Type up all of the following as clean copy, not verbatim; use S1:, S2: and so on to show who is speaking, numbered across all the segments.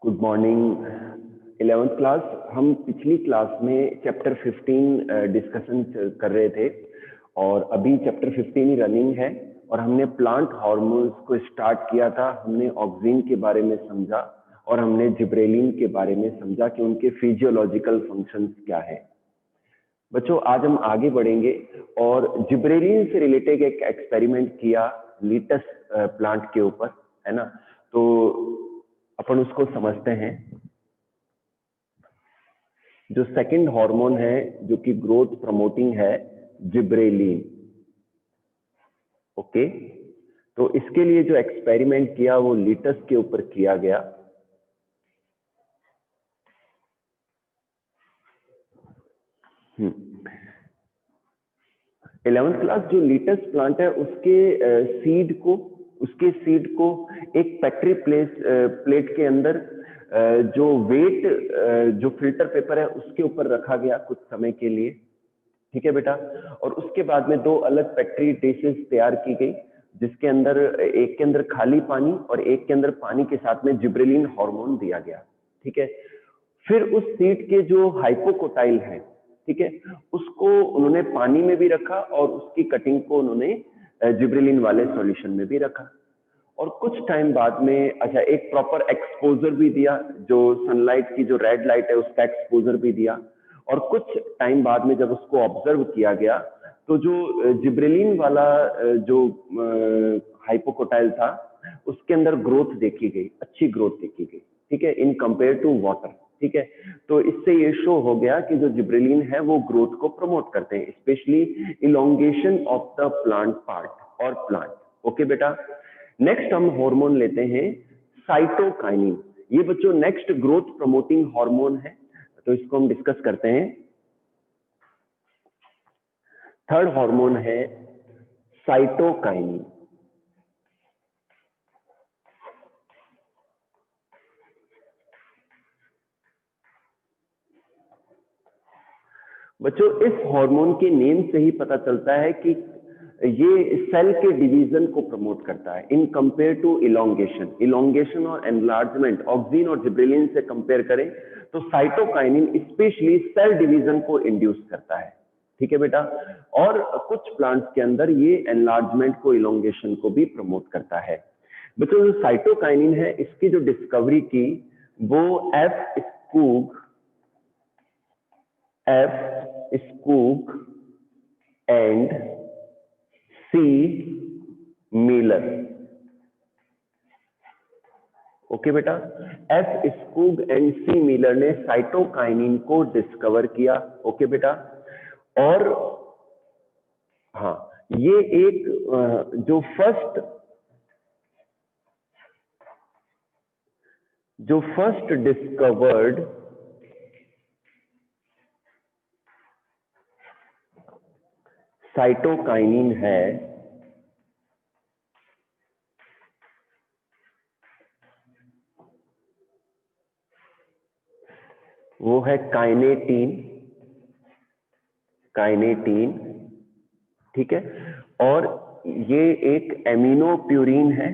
S1: Good morning 11th class. हम पिछली class में चैप्टर 15 डिस्कशन कर रहे थे और अभी चैप्टर 15 ही रनिंग है और हमने प्लांट हार्मोन्स को स्टार्ट किया था। हमने ऑक्सिन के बारे में समझा और हमने जिब्रेलिन के बारे में समझा कि उनके फिजियोलॉजिकल फंक्शंस क्या है। बच्चों, आज हम आगे बढ़ेंगे और जिब्रेलिन से रिलेटेड एक एक्सपेरिमेंट किया लीटस प्लांट के ऊपर, है ना। तो अपन उसको समझते हैं। जो सेकंड हार्मोन है जो कि ग्रोथ प्रमोटिंग है, जिब्रेलिन। ओके, तो इसके लिए जो एक्सपेरिमेंट किया वो लीटस के ऊपर किया गया। इलेवेंथ क्लास, जो लीटस प्लांट है उसके सीड को एक पेट्री प्लेट के अंदर जो वेट जो फिल्टर पेपर है उसके ऊपर रखा गया कुछ समय के लिए। ठीक है बेटा। और उसके बाद में दो अलग पेट्री डिशेस तैयार की गई, जिसके अंदर एक के अंदर खाली पानी और एक के अंदर पानी के साथ में जिब्रेलिन हार्मोन दिया गया। ठीक है। फिर उस सीड के जो हाइपोकोटाइल है, ठीक है, उसको उन्होंने पानी में भी रखा और उसकी कटिंग को उन्होंने जिब्रेलिन वाले सॉल्यूशन में भी रखा। और कुछ टाइम बाद में अच्छा एक प्रॉपर एक्सपोजर भी दिया, जो सनलाइट की जो रेड लाइट है उसका एक्सपोजर भी दिया। और कुछ टाइम बाद में जब उसको ऑब्जर्व किया गया तो जो जिब्रेलिन वाला जो हाइपोकोटाइल था उसके अंदर ग्रोथ देखी गई, अच्छी ग्रोथ देखी गई। ठीक है, इन कंपेयर टू वाटर। ठीक है, तो इससे ये शो हो गया कि जो जिब्रेलिन है वो ग्रोथ को प्रमोट करते हैं, specially elongation of the plant part और प्लांट। ओके बेटा। नेक्स्ट हम हार्मोन लेते हैं साइटोकाइनिन। ये बच्चों नेक्स्ट ग्रोथ प्रमोटिंग हार्मोन है, तो इसको हम डिस्कस करते हैं। थर्ड हार्मोन है साइटोकाइनिन। बच्चों, इस हार्मोन के नेम से ही पता चलता है कि ये सेल के डिवीजन को प्रमोट करता है इन कंपेयर टू इलोंगेशन और एनलार्जमेंट। ऑक्सिन और जिब्रेलिन से कंपेयर करें तो साइटोकाइनिन स्पेशली सेल डिवीजन को इंड्यूस करता है। ठीक है बेटा। और कुछ प्लांट्स के अंदर ये एनलार्जमेंट को, इलोंगेशन को भी प्रमोट करता है। बच्चों, जो साइटोकाइनिन है इसकी जो डिस्कवरी की वो F Skoog and C Miller. Okay बेटा, F Skoog and C Miller ने साइटोकाइनिन को डिस्कवर किया। ओके बेटा। और हाँ, ये एक जो फर्स्ट डिस्कवर्ड साइटोकाइनिन है वो है काइनेटीन। ठीक है। और ये एक एमिनो प्यूरिन है।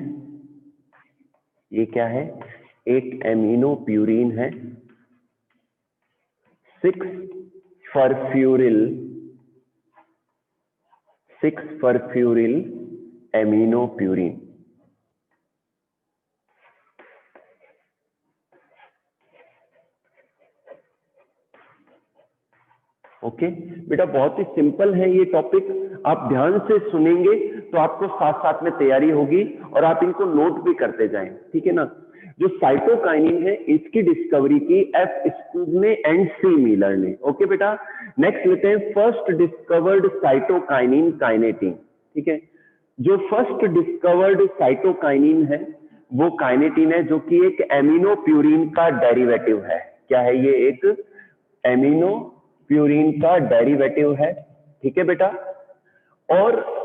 S1: ये क्या है? एक एमिनो प्यूरिन है। 6 फरफ्यूरिल एमिनो प्यूरिन। ओके बेटा, बहुत ही सिंपल है ये टॉपिक। आप ध्यान से सुनेंगे तो आपको साथ साथ में तैयारी होगी और आप इनको नोट भी करते जाएं। ठीक है ना। जो साइटोकाइनिन है इसकी डिस्कवरी की एफ स्कूग ने एंड सी मीलर ने। ओके बेटा। नेक्स्ट लेते हैं फर्स्ट डिस्कवर्ड साइटोकाइनिन काइनेटिन। ठीक है। जो फर्स्ट डिस्कवर्ड साइटोकाइनिन है वो काइनेटिन है, जो कि एक एमिनो प्यूरिन का डेरिवेटिव है। क्या है ये? एक एमिनो प्यूरिन का डेरिवेटिव है। ठीक है बेटा। और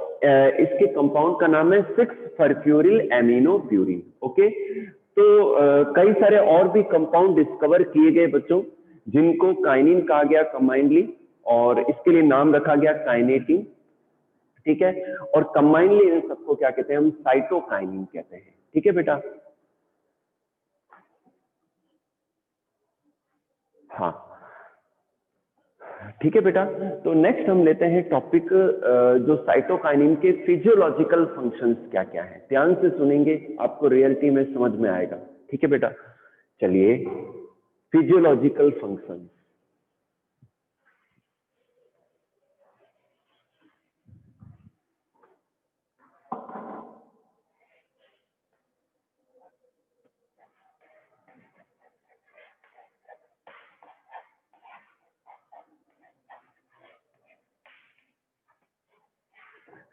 S1: इसके कंपाउंड का नाम है 6 फरफ्यूरिल एमिनो प्यूरिन। ओके। तो कई सारे और भी कंपाउंड डिस्कवर किए गए बच्चों, जिनको काइनिन कहा गया कंबाइंडली, और इसके लिए नाम रखा गया काइनेटिन। ठीक है। और कंबाइंडली इन सबको क्या कहते हैं? हम साइटोकाइनिन कहते हैं। ठीक है बेटा। हाँ ठीक है बेटा। तो नेक्स्ट हम लेते हैं टॉपिक जो साइटोकाइनिन के फिजियोलॉजिकल फंक्शंस क्या क्या है। ध्यान से सुनेंगे, आपको रियलिटी में समझ में आएगा। ठीक है बेटा, चलिए physiological functions.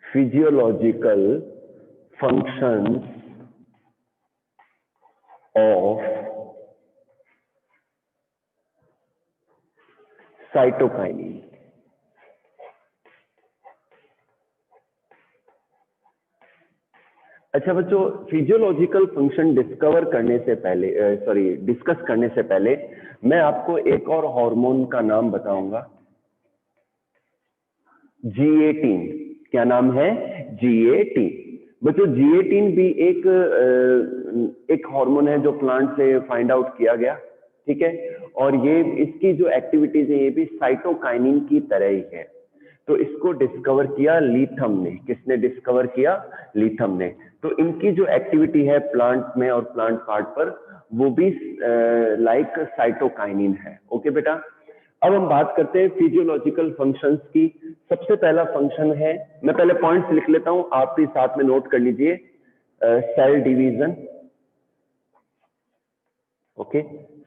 S1: Physiological functions of cytokinin। अच्छा बच्चों, फिजियोलॉजिकल फंक्शन डिस्कवर करने से पहले डिस्कस करने से पहले मैं आपको एक और हार्मोन का नाम बताऊंगा, G18। क्या नाम है? G18। बच्चों G18 भी एक हार्मोन है जो प्लांट से फाइंड आउट किया गया। ठीक है, और ये इसकी जो एक्टिविटीज है ये भी साइटोकाइनिन की तरह ही है। तो इसको डिस्कवर किया लीथम ने। किसने डिस्कवर किया? लीथम ने। तो इनकी जो एक्टिविटी है प्लांट में और प्लांट पार्ट पर, वो भी लाइक साइटोकाइनिन है। ओके बेटा, अब हम बात करते हैं फिजियोलॉजिकल फंक्शंस की। सबसे पहला फंक्शन है, मैं पहले पॉइंट्स लिख लेता हूं, आप भी साथ में नोट कर लीजिए। Cell division. Okay,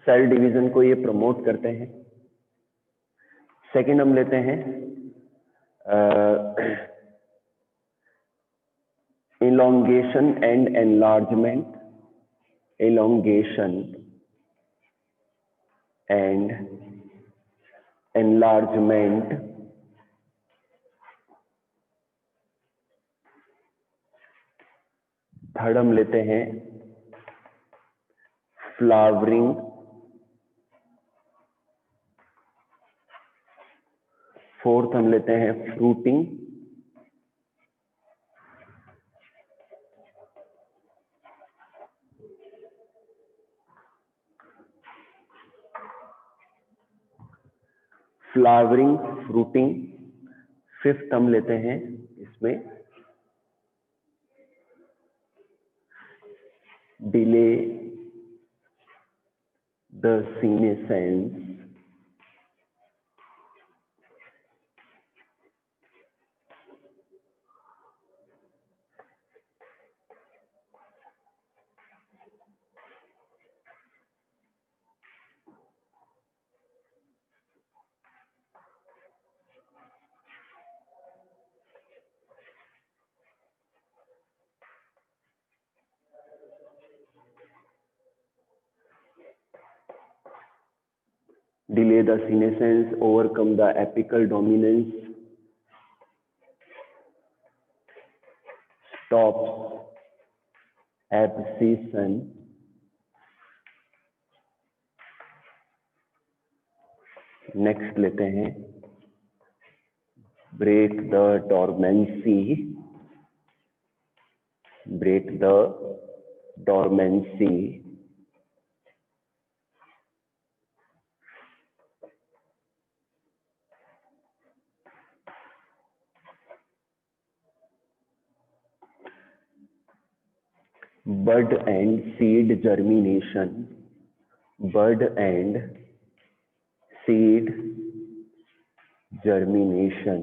S1: cell division को ये प्रमोट करते हैं। सेकंड हम लेते हैं elongation and enlargement। elongation and enlargement। Third हम लेते हैं फ्लावरिंग। फोर्थ हम लेते हैं फ्रूटिंग। Flowering, fruiting. फिफ्थ हम लेते हैं इसमें delay the senescence. delay the senescence, overcome the apical dominance, stops abscission, next लेते हैं break the dormancy, break the dormancy, bud and seed germination, bud and seed germination,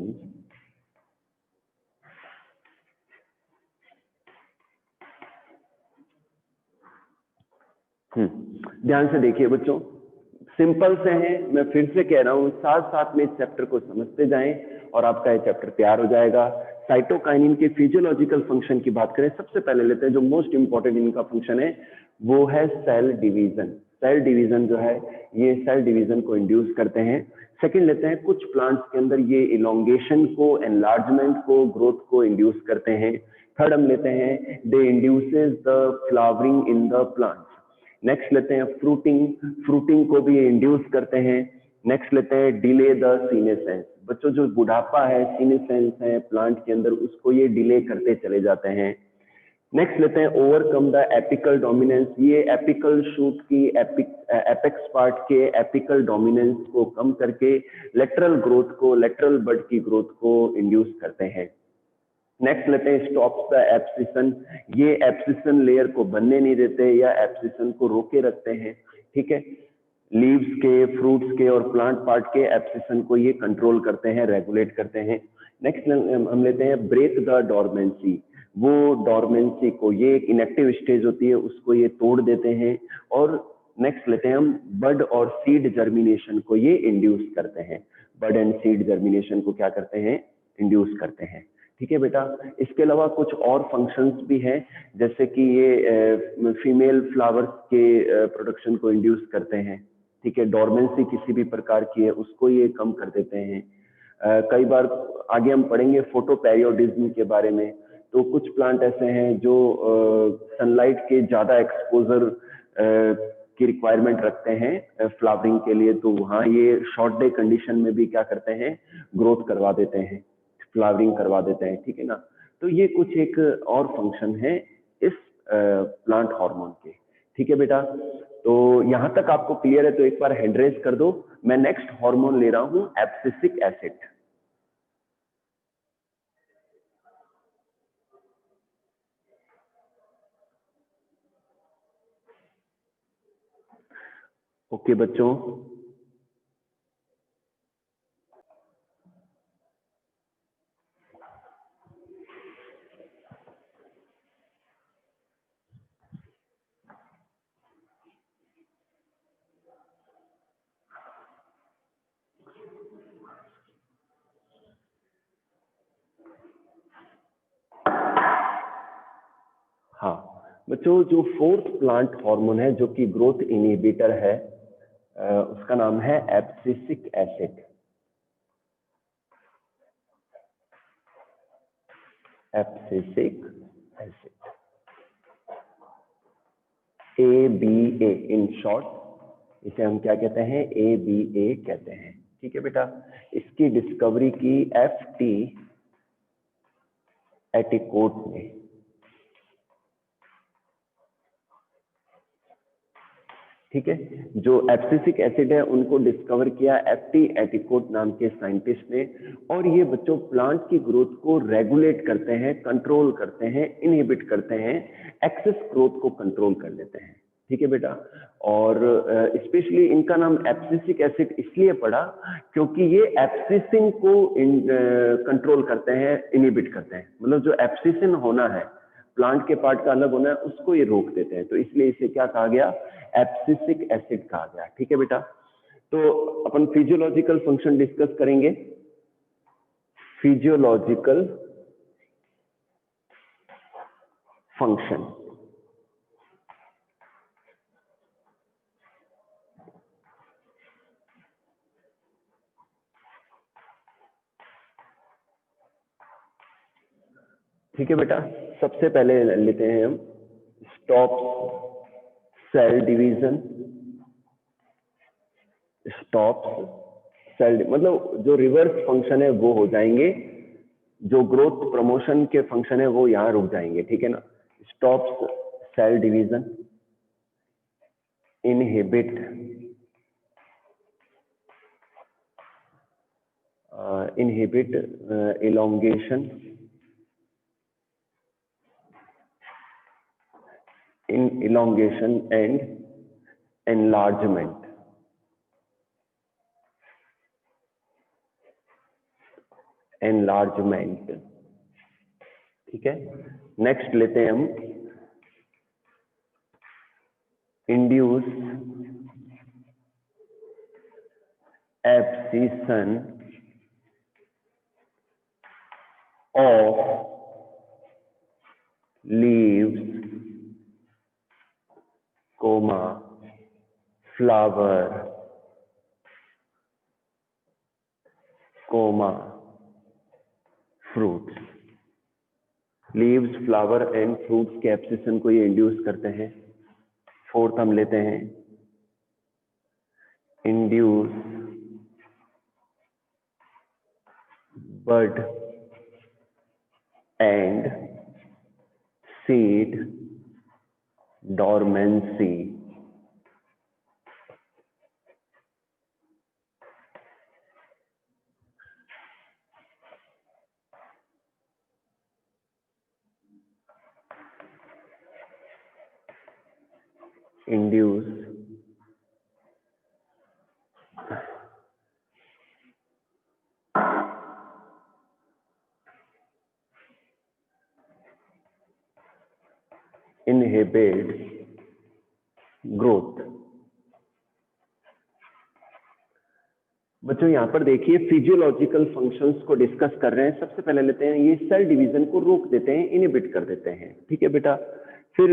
S1: ध्यान से देखिए बच्चों, सिंपल से हैं, मैं फिर से कह रहा हूं, साथ साथ में इस चैप्टर को समझते जाएं और आपका ये चैप्टर तैयार हो जाएगा। साइटोकाइनिन के फिजियोलॉजिकल फंक्शन की बात करें, सबसे पहले लेते हैं जो मोस्ट इंपॉर्टेंट इनका फंक्शन है, वो है सेल डिवीजन। सेल डिवीजन जो है, ये सेल डिवीजन को इंड्यूस करते हैं। सेकंड लेते हैं, कुछ प्लांट्स के अंदर ये इलोंगेशन को, एनलार्जमेंट को, ग्रोथ को इंड्यूस करते हैं। थर्ड हम लेते हैं, they induces the flowering in the plant. Next लेते हैं फ्रूटिंग, फ्रूटिंग को भी इंड्यूस करते हैं। नेक्स्ट लेते हैं डिले द सीनेसेंस। बच्चों जो बुढ़ापा है, सीनेसेंस है प्लांट के अंदर, उसको ये डिले करते चले जाते हैं। नेक्स्ट लेते हैं ओवरकम द एपिकल डोमिनेंस। ये एपिकल शूट की एपेक्स पार्ट के एपिकल डोमिनेंस को कम करके लेटरल ग्रोथ को, लेटरल बड की ग्रोथ को इंड्यूस करते हैं। नेक्स्ट लेते हैं स्टॉप्स द एब्सिशन। ये एब्सिशन लेयर को बनने नहीं देते या एब्सिशन को रोके रखते हैं, ठीक है। लीव्स के, फ्रूट्स के और प्लांट पार्ट के एब्सिशन को ये कंट्रोल करते हैं, रेगुलेट करते हैं। नेक्स्ट हम लेते हैं ब्रेक द डोरमेंसी। वो डोरमेंसी को, ये एक इनएक्टिव स्टेज होती है, उसको ये तोड़ देते हैं। और नेक्स्ट लेते हैं हम बड और सीड जर्मिनेशन को ये इंड्यूस करते हैं। बड एंड सीड जर्मिनेशन को क्या करते हैं, इंड्यूस करते हैं, ठीक है बेटा। इसके अलावा कुछ और फंक्शंस भी हैं, जैसे कि ये फीमेल फ्लावर्स के प्रोडक्शन को इंड्यूस करते हैं, ठीक है। डोरमेंसी किसी भी प्रकार की है उसको ये कम कर देते हैं। कई बार आगे हम पढ़ेंगे फोटोपेरियोडिज्म के बारे में, तो कुछ प्लांट ऐसे हैं जो सनलाइट के ज्यादा एक्सपोजर की रिक्वायरमेंट रखते हैं फ्लावरिंग के लिए, तो वहाँ ये शॉर्ट डे कंडीशन में भी क्या करते हैं, ग्रोथ करवा देते हैं, फ्लावरिंग करवा देते हैं, ठीक है ना। तो ये कुछ एक और फंक्शन है इस प्लांट हार्मोन के, ठीक है बेटा। तो यहां तक आपको क्लियर है तो एक बार हैंड रेज कर दो। मैं नेक्स्ट हार्मोन ले रहा हूं एब्सिसिक एसिड। ओके बच्चों, हाँ बच्चों, जो फोर्थ प्लांट हार्मोन है जो कि ग्रोथ इनहिबिटर है, उसका नाम है abscisic acid. Abscisic acid, ABA in short, इसे हम क्या कहते हैं, ABA कहते हैं, ठीक है बेटा। इसकी डिस्कवरी की FT एटिकोट ने, ठीक है। जो एब्सिसिक एसिड है उनको डिस्कवर किया FT एटिकोट नाम के साइंटिस्ट ने, और ये बच्चों प्लांट की ग्रोथ को रेगुलेट करते हैं, कंट्रोल करते हैं, इनहिबिट करते हैं, एक्सेस ग्रोथ को कंट्रोल कर लेते हैं, ठीक है बेटा। और स्पेशली इनका नाम एब्सिसिक एसिड इसलिए पड़ा क्योंकि ये एब्सिसिन को कंट्रोल करते हैं, इनहिबिट करते हैं। मतलब जो एब्सिसिन होना है, प्लांट के पार्ट का अलग होना है, उसको ये रोक देते हैं, तो इसलिए इसे क्या कहा गया, एब्सिसिक एसिड कहा गया, ठीक है बेटा। तो अपन फिजियोलॉजिकल फंक्शन डिस्कस करेंगे। फिजियोलॉजिकल फंक्शन, ठीक है बेटा। सबसे पहले लेते हैं हम stop cell division. Stop cell मतलब जो रिवर्स फंक्शन है वो हो जाएंगे, जो ग्रोथ प्रमोशन के फंक्शन है वो यहां रुक जाएंगे, ठीक है ना। Stop cell division, inhibit inhibit elongation and enlargement, ठीक है। नेक्स्ट लेते हैं हम induce abscission of leaves, flower, fruits। Leaves, flower and fruits के एब्सिशन को ये इंड्यूस करते हैं। फोर्थ हम लेते हैं induce bud and seed dormancy induce inhibit growth। बच्चों यहाँ पर देखिए फिजियोलॉजिकल फंक्शंस को डिस्कस कर रहे हैं। सबसे पहले लेते हैं ये सेल डिवीजन को रोक देते हैं, इनहिबिट कर देते हैं, ठीक है बेटा। फिर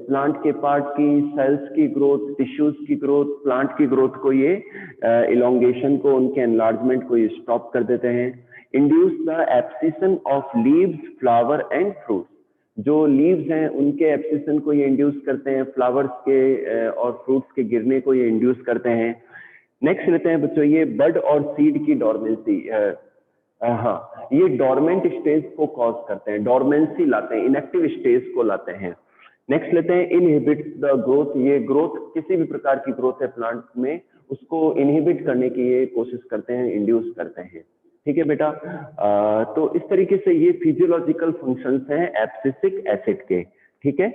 S1: प्लांट के पार्ट की, सेल्स की ग्रोथ, टिश्यूज की ग्रोथ, प्लांट की ग्रोथ को ये इलोंगेशन को, उनके एनलार्जमेंट को ये स्टॉप कर देते हैं। Induce the abscission of leaves, flower and fruit. जो लीव्स हैं उनके एब्सिशन को ये इंड्यूस करते हैं, फ्लावर्स के और फ्रूट्स के गिरने को ये इंड्यूस करते हैं। नेक्स्ट लेते हैं बच्चों ये बड और सीड की डोरमेंसी। हाँ, ये डोरमेंट स्टेज को कॉज करते हैं, डोरमेंसी लाते हैं, इनएक्टिव स्टेज को लाते हैं। नेक्स्ट लेते हैं इनहिबिट द ग्रोथ। ये ग्रोथ, किसी भी प्रकार की ग्रोथ है प्लांट में, उसको इनहिबिट करने की ये कोशिश करते हैं, इंड्यूस करते हैं, ठीक है बेटा। तो इस तरीके से ये फिजियोलॉजिकल फंक्शंस हैं एब्सिसिक एसिड के, ठीक है।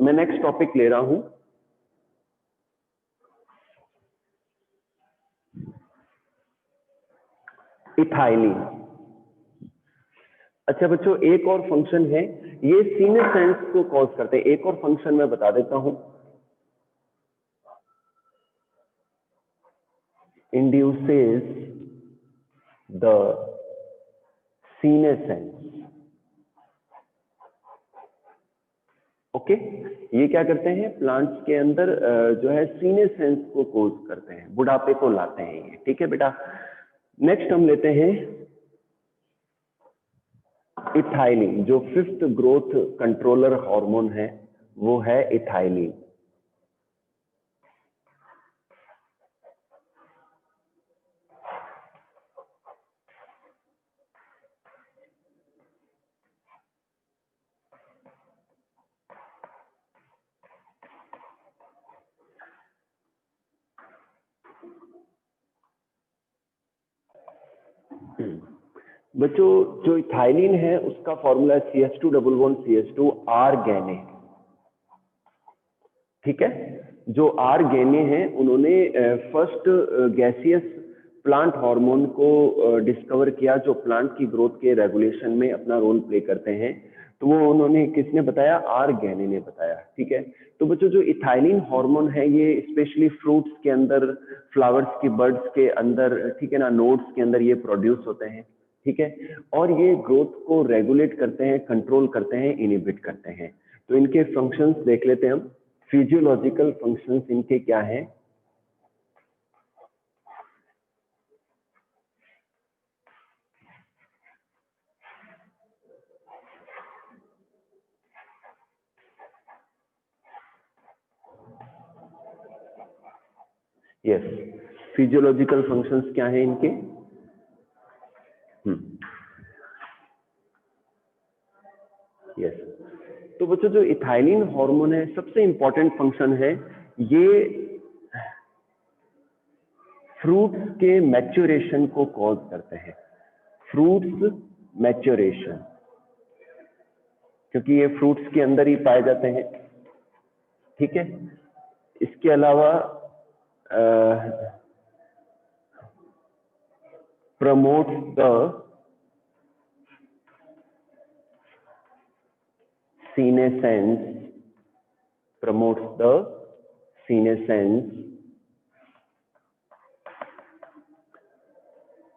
S1: मैं नेक्स्ट टॉपिक ले रहा हूं, इथाइलिन। अच्छा बच्चों, एक और फंक्शन है, ये सीनेसेंस को कॉज करते हैं। एक और फंक्शन मैं बता देता हूं, इंड्यूसेस द सीनेसेंस। ओके, ये क्या करते हैं, प्लांट्स के अंदर जो है सीनेसेंस को कॉज करते हैं, बुढ़ापे को लाते हैं ये, ठीक है बेटा। नेक्स्ट हम लेते हैं इथाइलिन। जो फिफ्थ ग्रोथ कंट्रोलर हार्मोन है वो है इथाइलिन। बच्चों जो इथाइलिन है उसका फॉर्मूला CH2 आर गैने, ठीक है। जो आर गैने हैं उन्होंने फर्स्ट गैसियस प्लांट हार्मोन को डिस्कवर किया जो प्लांट की ग्रोथ के रेगुलेशन में अपना रोल प्ले करते हैं। तो वो उन्होंने किसने बताया, आर गैने ने बताया, ठीक है। तो बच्चों जो इथाइलिन हार्मोन है ये स्पेशली फ्रूट्स के अंदर, फ्लावर्स की बर्ड्स के अंदर, ठीक है ना, नोड्स के अंदर ये प्रोड्यूस होते हैं, ठीक है। और ये ग्रोथ को रेगुलेट करते हैं, कंट्रोल करते हैं, इनहिबिट करते हैं। तो इनके फंक्शंस देख लेते हैं हम। फिजियोलॉजिकल फंक्शंस इनके क्या हैं, यस, फिजियोलॉजिकल फंक्शंस क्या हैं इनके। यस, तो बच्चों जो इथाइलिन हार्मोन है सबसे इंपॉर्टेंट फंक्शन है, ये फ्रूट्स के मैच्योरेशन को कॉज करते हैं, फ्रूट्स मैच्योरेशन, क्योंकि ये फ्रूट्स के अंदर ही पाए जाते हैं, ठीक है। इसके अलावा promotes the senescence, promotes the senescence,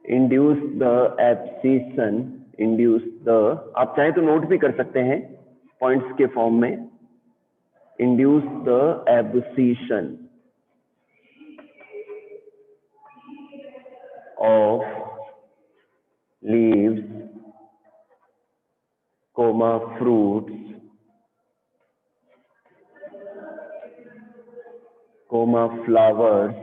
S1: induce the abscission, induce the, आप चाहे तो नोट भी कर सकते हैं पॉइंट्स के फॉर्म में, induce the abscission of leaves, fruits, flowers,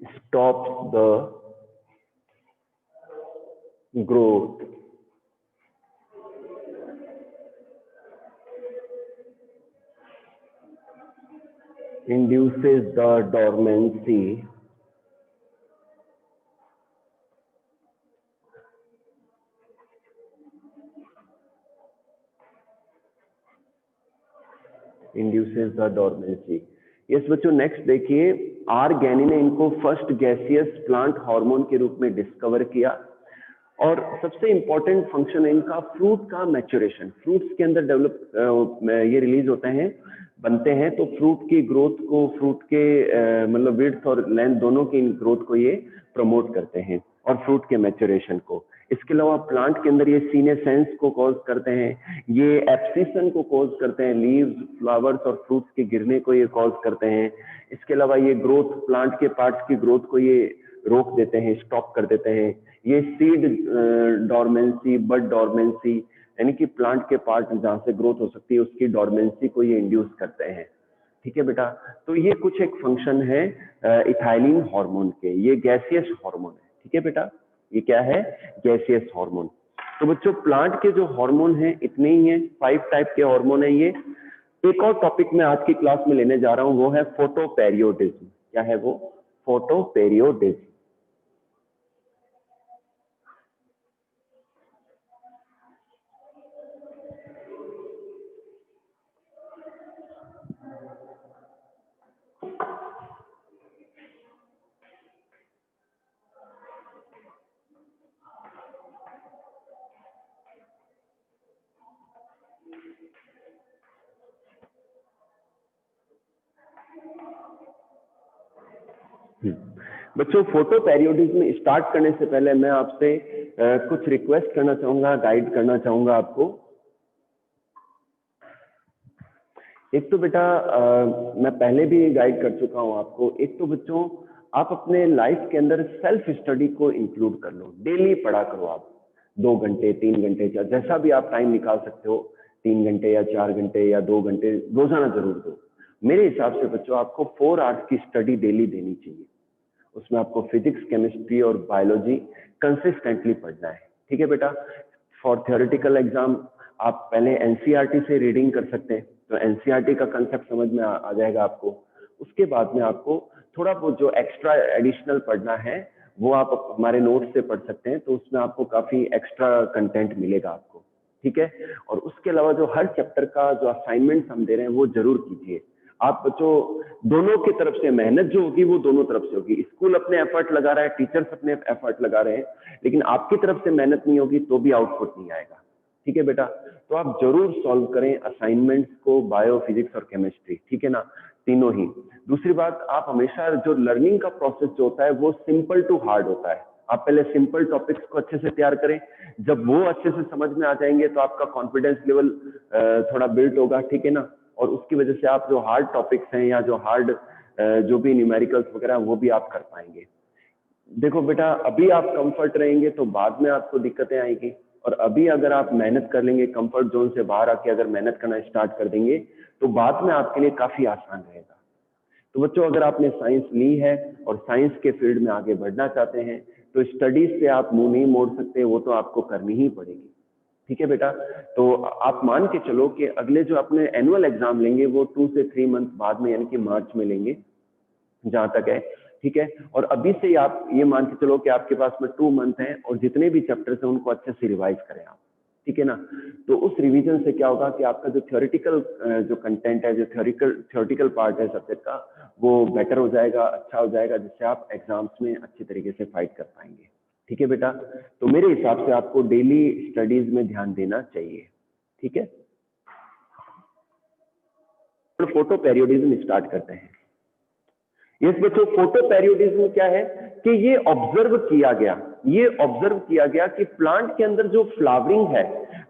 S1: stops the growth, induces the dormancy, induces the dormancy। Yes बच्चों, नेक्स्ट देखिए, आर गैनी ने इनको फर्स्ट गैसियस प्लांट हार्मोन के रूप में डिस्कवर किया। और सबसे इंपॉर्टेंट फंक्शन है इनका फ्रूट का मैच्योरेशन। फ्रूट्स के अंदर डेवलप ये रिलीज होते हैं, बनते हैं, तो फ्रूट की ग्रोथ को, फ्रूट के मतलब विड्थ और लेंथ दोनों की ग्रोथ को ये प्रमोट करते हैं, और फ्रूट के मैच्योरेशन को। इसके अलावा प्लांट के अंदर ये सीनेसेंस को कॉज करते हैं, ये एब्सिशन को कॉज करते हैं, लीव्स, फ्लावर्स और फ्रूट्स के गिरने को ये कॉज करते हैं। इसके अलावा ये ग्रोथ, प्लांट के पार्ट्स की ग्रोथ को ये रोक देते हैं, स्टॉप कर देते हैं। ये सीड डॉर्मेंसी, बड डॉर्मेंसी, यानी कि प्लांट के पार्ट जहां से ग्रोथ हो सकती है उसकी डॉर्मेंसी को ये इंड्यूस करते हैं। ठीक है बेटा, तो ये कुछ एक फंक्शन है इथाइलिन हार्मोन के। ये गैसियस हार्मोन है। ठीक है बेटा, ये क्या है? Gaseous hormone. तो बच्चों, प्लांट के जो हार्मोन हैं इतने ही हैं, 5 टाइप के हार्मोन है ये। एक और टॉपिक मैं आज की क्लास में लेने जा रहा हूं, वो है फोटोपेरियोडिज्म। क्या है वो? फोटोपेरियोडिज्म। बच्चों, फोटो पेरियोडिज्म स्टार्ट करने से पहले मैं आपसे कुछ रिक्वेस्ट करना चाहूंगा, गाइड करना चाहूंगा आपको। एक तो बेटा मैं पहले भी गाइड कर चुका हूं आपको। एक तो बच्चों, आप अपने लाइफ के अंदर सेल्फ स्टडी को इंक्लूड कर लो। डेली पढ़ा करो आप, 2 घंटे 3 घंटे, जैसा भी आप टाइम निकाल सकते हो, 3 घंटे या 4 घंटे या 2 घंटे रोजाना जरूर दो। मेरे हिसाब से बच्चों आपको 4 आवर्स की स्टडी डेली देनी चाहिए। उसमें आपको फिजिक्स, केमिस्ट्री और बायोलॉजी कंसिस्टेंटली पढ़ना है। ठीक है बेटा। फॉर थ्योरेटिकल एग्जाम आप पहले एनसीईआरटी से रीडिंग कर सकते हैं, तो एनसीईआरटी का कंसेप्ट समझ में आ जाएगा आपको। उसके बाद में आपको थोड़ा बहुत जो एक्स्ट्रा एडिशनल पढ़ना है वो आप हमारे नोट्स से पढ़ सकते हैं, तो उसमें आपको काफी एक्स्ट्रा कंटेंट मिलेगा आपको। ठीक है। और उसके अलावा जो हर चैप्टर का जो असाइनमेंट हम दे रहे हैं वो जरूर कीजिए। आप बच्चों दोनों की तरफ से मेहनत जो होगी वो दोनों तरफ से होगी। स्कूल अपने एफर्ट लगा रहा है, टीचर्स अपने एफर्ट लगा रहे हैं, लेकिन आपकी तरफ से मेहनत नहीं होगी तो भी आउटपुट नहीं आएगा। ठीक है बेटा, तो आप जरूर सॉल्व करें असाइनमेंट्स को, बायो, फिजिक्स और केमिस्ट्री। ठीक है ना, तीनों ही। दूसरी बात, आप हमेशा जो लर्निंग का प्रोसेस जो होता है वो सिंपल टू हार्ड होता है। आप पहले सिंपल टॉपिक्स को अच्छे से तैयार करें, जब वो अच्छे से समझ में आ जाएंगे तो आपका कॉन्फिडेंस लेवल थोड़ा बिल्ड होगा। ठीक है ना, और उसकी वजह से आप जो हार्ड टॉपिक्स हैं या जो हार्ड जो भी न्यूमेरिकल्स वगैरह वो भी आप कर पाएंगे। देखो बेटा, अभी आप कंफर्ट रहेंगे तो बाद में आपको दिक्कतें आएंगी, और अभी अगर आप मेहनत कर लेंगे, कंफर्ट जोन से बाहर आके अगर मेहनत करना स्टार्ट कर देंगे तो बाद में आपके लिए काफी आसान रहेगा। तो बच्चों, अगर आपने साइंस ली है और साइंस के फील्ड में आगे बढ़ना चाहते हैं तो स्टडीज से आप मुंह नहीं मोड़ सकते, वो तो आपको करनी ही पड़ेगी। ठीक है बेटा, तो आप मान के चलो कि अगले जो अपने एनुअल एग्जाम लेंगे वो 2 से 3 मंथ बाद में, यानी कि मार्च में लेंगे जहां तक है। ठीक है, और अभी से आप ये मान के चलो कि आपके पास में 2 मंथ हैं और जितने भी चैप्टर्स हैं उनको अच्छे से रिवाइज करें आप। ठीक है ना, तो उस रिवीजन से क्या होगा कि आपका जो थ्योरेटिकल जो कंटेंट है, जो थ्योरेटिकल पार्ट है सब्जेक्ट का, वो बेटर हो जाएगा, अच्छा हो जाएगा, जिससे आप एग्जाम्स में अच्छी तरीके से फाइट कर पाएंगे। ठीक है बेटा, तो मेरे हिसाब से आपको डेली स्टडीज में ध्यान देना चाहिए। ठीक है, फोटो पेरियोडिज्म स्टार्ट करते हैं। यस बच्चों, फोटो पेरियोडिज्म क्या है कि ये ऑब्जर्व किया गया कि प्लांट के अंदर जो फ्लावरिंग है,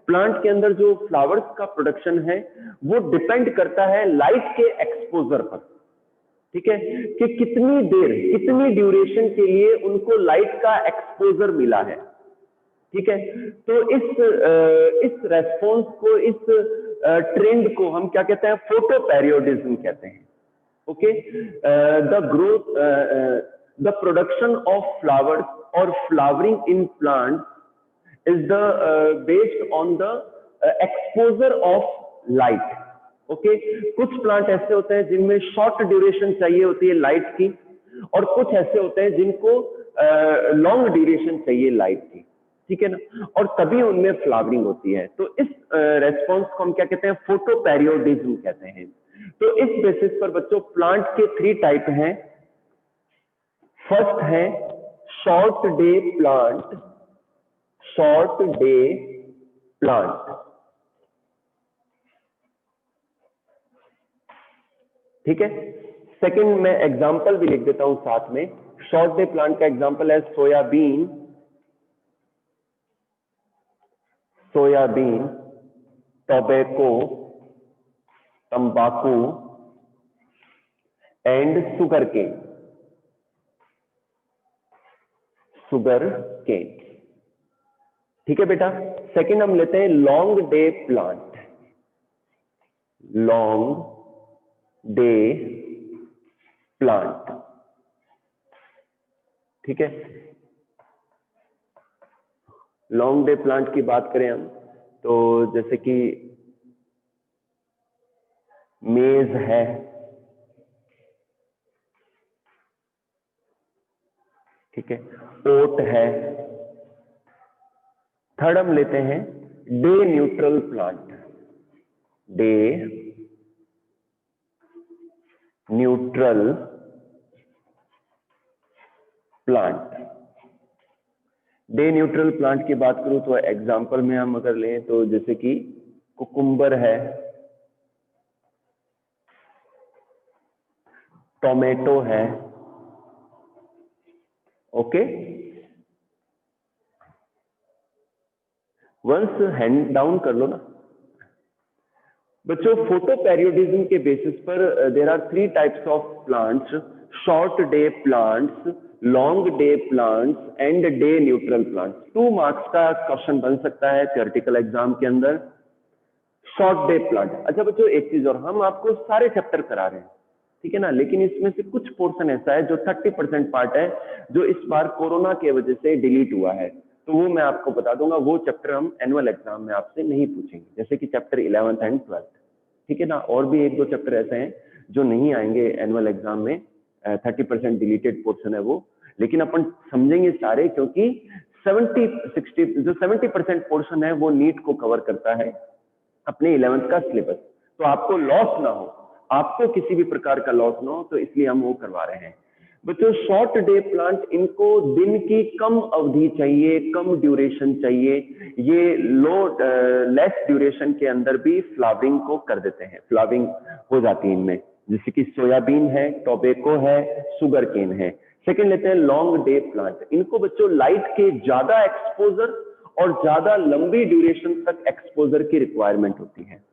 S1: प्लांट के अंदर जो फ्लावर्स का प्रोडक्शन है, वो डिपेंड करता है लाइट के एक्सपोजर पर। ठीक है, कि कितनी देर, कितनी ड्यूरेशन के लिए उनको लाइट का एक्सपोजर मिला है। ठीक है, तो इस रेस्पॉन्स को, इस ट्रेंड को हम क्या कहते हैं? फोटो पेरियोडिज्म कहते हैं। Okay, the the production of flowers और flowering in plant is the based on the exposure of light. Okay कुछ प्लांट ऐसे होते हैं जिनमें शॉर्ट ड्यूरेशन चाहिए होती है लाइट की, और कुछ ऐसे होते हैं जिनको लॉन्ग ड्यूरेशन चाहिए लाइट की, ठीक है ना, और तभी उनमें फ्लावरिंग होती है। तो इस रेस्पॉन्स को हम क्या कहते हैं, फोटो पेरियोडिज्म कहते हैं। तो इस बेसिस पर बच्चों प्लांट के 3 टाइप हैं। फर्स्ट है short day plant, short day plant, ठीक है। सेकंड मैं एग्जांपल भी लिख देता हूं साथ में। शॉर्ट डे प्लांट का एग्जांपल है सोयाबीन, सोयाबीन, टोबैको, तंबाकू and sugarcane, sugarcane, ठीक है बेटा। सेकंड हम लेते हैं long day plant, long day plant, ठीक है। लॉन्ग डे प्लांट की बात करें हम तो जैसे कि मेज है, ठीक है, ओट है। थर्ड हम लेते हैं day neutral plant, day neutral plant. Day neutral plant की बात करूं तो एग्जांपल में हम अगर लें तो जैसे कि कुकुम्बर है, टोमेटो है, ओके। वंस हैंड डाउन कर लो ना बच्चों। फोटो पेरियोडिज्म के बेसिस पर there are 3 types of plants, short day plants, long day plants and day neutral plants. 2 marks का क्वेश्चन बन सकता है थियोरेटिकल एग्जाम के अंदर। शॉर्ट डे प्लांट, अच्छा बच्चों एक चीज और, हम आपको सारे चैप्टर करा रहे हैं, ठीक है ना, लेकिन इसमें से कुछ पोर्शन ऐसा है जो 30% पार्ट है जो इस बार कोरोना के वजह से डिलीट हुआ है, तो वो मैं आपको बता दूंगा। वो चैप्टर हम एनुअल एग्जाम में आपसे नहीं पूछेंगे, जैसे कि चैप्टर 11th एंड 12th, ठीक है ना। और भी 1-2 चैप्टर ऐसे हैं जो नहीं आएंगे एनुअल एग्जाम में, 30% डिलीटेड पोर्शन है वो, लेकिन अपन समझेंगे सारे, क्योंकि 70% पोर्शन है वो नीट को कवर करता है अपने 11th का सिलेबस। तो आपको लॉस ना हो, आपको किसी भी प्रकार का लॉस ना हो, तो इसलिए हम वो करवा रहे हैं। बच्चों शॉर्ट डे प्लांट, इनको दिन की कम अवधि चाहिए, कम ड्यूरेशन चाहिए, ये लेस ड्यूरेशन के अंदर भी फ्लावरिंग को कर देते हैं, फ्लावरिंग हो जाती है इनमें, जैसे कि सोयाबीन है, टोबैको है, शुगर केन है। सेकंड लेते हैं लॉन्ग डे प्लांट, इनको बच्चों लाइट के ज्यादा एक्सपोजर और ज्यादा लंबी ड्यूरेशन तक एक्सपोजर की रिक्वायरमेंट होती है,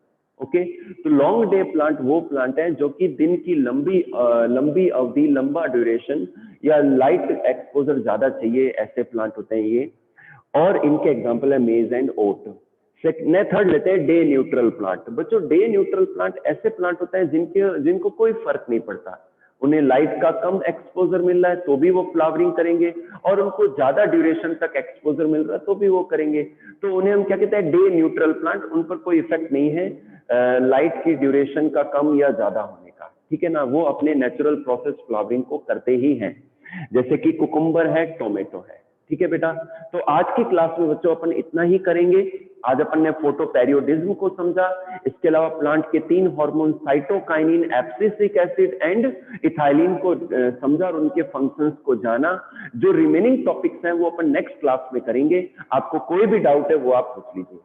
S1: ओके। तो लॉन्ग डे प्लांट वो प्लांट है जो कि दिन की लंबी अवधि, लंबा ड्यूरेशन या लाइट एक्सपोजर ज्यादा चाहिए, ऐसे प्लांट होते हैं ये, और इनके एग्जांपल है मेज एंड ओट। थर्ड लेते हैं डे न्यूट्रल प्लांट। बच्चों डे न्यूट्रल प्लांट ऐसे प्लांट होते हैं जिनको कोई फर्क नहीं पड़ता, उन्हें लाइट का कम एक्सपोजर मिल रहा है तो भी वो फ्लावरिंग करेंगे, और उनको ज्यादा ड्यूरेशन तक एक्सपोजर मिल रहा है तो भी वो करेंगे। तो उन्हें हम क्या कहते हैं, डे न्यूट्रल प्लांट। उन पर कोई इफेक्ट नहीं है लाइट की ड्यूरेशन का कम या ज्यादा होने का, ठीक है ना, वो अपने नेचुरल प्रोसेस फ्लावरिंग को करते ही हैं, जैसे कि कुकुम्बर है, टोमेटो है, ठीक है बेटा। तो आज की क्लास में बच्चों अपन इतना ही करेंगे। आज अपन ने फोटो पेरियोडिज्म को समझा, इसके अलावा प्लांट के 3 hormone cytokinin, abscisic acid and ethylene को समझा और उनके फंक्शंस को जाना। जो रिमेनिंग टॉपिक्स हैं वो अपन नेक्स्ट क्लास में करेंगे। आपको कोई भी डाउट है वो आप पूछ लीजिए।